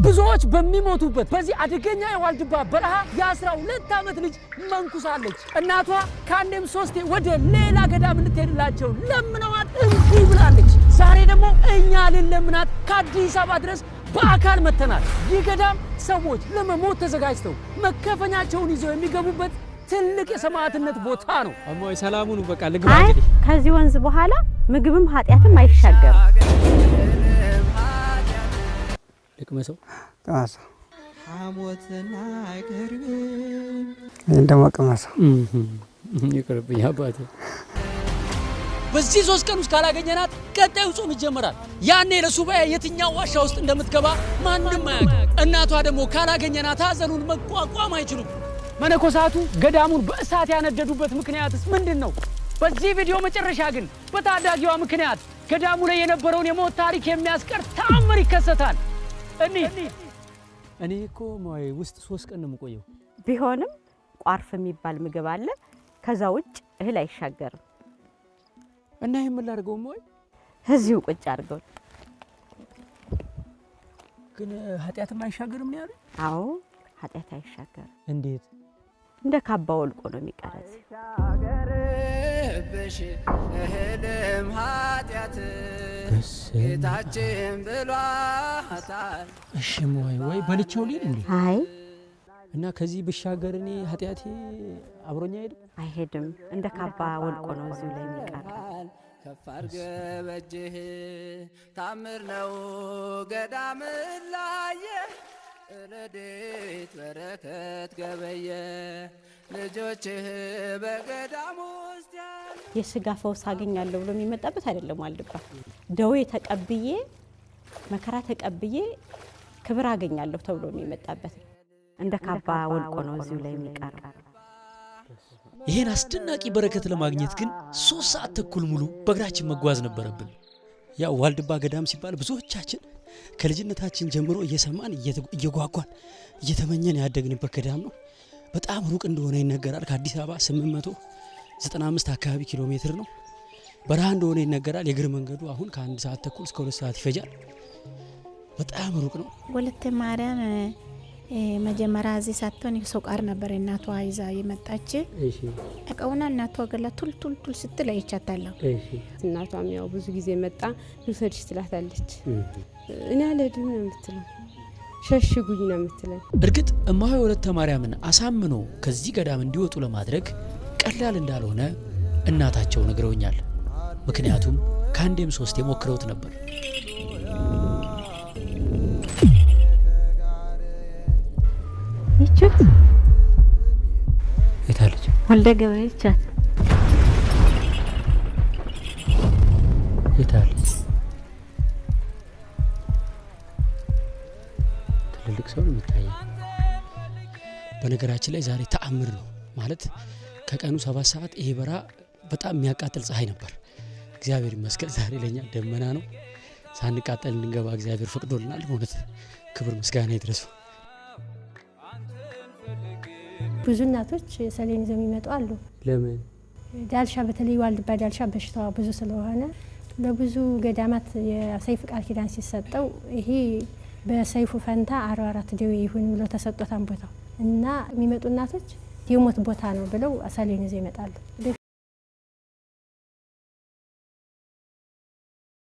ብዙዎች በሚሞቱበት በዚህ አደገኛ የዋልድባ በረሃ የ12 ዓመት ልጅ መንኩሳለች። እናቷ ካንዴም ሶስቴ ወደ ሌላ ገዳም እንድትሄድላቸው ለምነዋት እንቢ ብላለች። ዛሬ ደግሞ እኛ ልንለምናት ከአዲስ አበባ ድረስ በአካል መተናል። ይህ ገዳም ሰዎች ለመሞት ተዘጋጅተው መከፈኛቸውን ይዘው የሚገቡበት ትልቅ የሰማዕትነት ቦታ ነው። አሞይ ሰላሙን በቃ ልግባ እንግዲህ ከዚህ ወንዝ በኋላ ምግብም ኃጢያትም አይሻገርም። ልቅመሰው ቅመሰው ሐሞትና አይቀርም እንደማ ቅመሰው ይቅርብኝ አባቴ። በዚህ 3 ቀን ውስጥ ካላገኘናት ቀጣዩ ጾም ይጀምራል። ያኔ ለሱባኤ የትኛው ዋሻ ውስጥ እንደምትገባ ማንም አያውቅም። እናቷ ደግሞ ካላገኘናት ሐዘኑን መቋቋም አይችሉም። መነኮሳቱ ገዳሙን በእሳት ያነደዱበት ምክንያትስ ምንድነው? በዚህ ቪዲዮ መጨረሻ ግን በታዳጊዋ ምክንያት ገዳሙ ላይ የነበረውን የሞት ታሪክ የሚያስቀር ተአምር ይከሰታል። እኔ እኮ ማይ ውስጥ 3 ቀን ነው የምቆየው። ቢሆንም ቋርፍ የሚባል ምግብ አለ። ከዛ ውጭ እህል አይሻገርም። እና ይሄን ምን ላድርገው ማይ? እዚሁ ቁጭ አድርገው። ግን ኃጢያትም አይሻገርም ነው ያለው? አዎ ኃጢያት አይሻገርም። እንዴት? እንደ ካባ ወልቆ ነው የሚቀረጽ። እህልም ኃጢያት ጌታችን ብሏታል። እሺ ወይ በልቼው ልሂድ እንዴ? አይ እና ከዚህ ብሻገር እኔ ኃጢያቴ አብሮኛ አይሄድም። እንደ ካባ ወልቆ ነው እዚሁ ላይ የሚቀረው። ከፍ አድርገህ በእጅህ ታምር ነው ገዳም ላየ ረድኤት በረከት ገበየ ልጆችህ በገዳም ውስጥ ያለ የሥጋ ፈውስ አገኛለሁ ብሎ የሚመጣበት አይደለም። ዋልድባ ደዌ ተቀብዬ መከራ ተቀብዬ ክብር አገኛለሁ ተብሎ የሚመጣበት እንደ ካባ ወልቆ ነው እዚሁ ላይ የሚቀረው። ይሄን አስደናቂ በረከት ለማግኘት ግን 3 ሰዓት ተኩል ሙሉ በእግራችን መጓዝ ነበረብን። ያው ዋልድባ ገዳም ሲባል ብዙዎቻችን ከልጅነታችን ጀምሮ እየሰማን እየጓጓን እየተመኘን ያደግንበት ገዳም ነው። በጣም ሩቅ እንደሆነ ይነገራል። ከአዲስ አበባ 895 አካባቢ ኪሎ ሜትር ነው። በረሃ እንደሆነ ይነገራል። የእግር መንገዱ አሁን ከ1 ሰዓት ተኩል እስከ 2 ሰዓት ይፈጃል። በጣም ሩቅ ነው። ወለተ ማርያም መጀመሪያ እዚህ ሳትሆን ሶቃር ነበር እናቷ ይዛ የመጣች። እሺ እቀውና እናቷ ገላ ቱል ስትል አይቻታለሁ። እሺ እናቷም ያው ብዙ ጊዜ መጣ ልውሰድሽ ትላታለች። እኔ አልሄድም ነው የምትለው፣ ሸሽጉኝ ነው የምትለው። እርግጥ እማሆይ ወለተ ማርያምን አሳምኖ ከዚህ ገዳም እንዲወጡ ለማድረግ ቀላል እንዳልሆነ እናታቸው ነግረውኛል። ምክንያቱም ካንዴም 3 ሞክረውት ነበር። ይቹት የታለች? ወልደ ገብርኤል ቻት የታለች? ትልልቅ ሰው ነው የሚታየው። በነገራችን ላይ ዛሬ ተአምር ነው ማለት ከቀኑ 7 ሰዓት ይሄ በራ በጣም የሚያቃጥል ፀሐይ ነበር። እግዚአብሔር ይመስገን ዛሬ ለኛ ደመና ነው። ሳንቃጠል እንገባ እግዚአብሔር ፈቅዶልናል። በእውነት ክብር ምስጋና ይድረሰው። ብዙ እናቶች ሰሌን ይዘው የሚመጡ አሉ። ለምን? ዳልሻ በተለይ ዋልድባ ዳልሻ በሽታዋ ብዙ ስለሆነ ለብዙ ገዳማት የሰይፍ ቃል ኪዳን ሲሰጠው ይሄ በሰይፉ ፈንታ 44 ደዌ ይሁን ብሎ ተሰጥቶታን ቦታው እና የሚመጡ እናቶች የሞት ቦታ ነው ብለው ሰሌን ይዘው ይመጣሉ።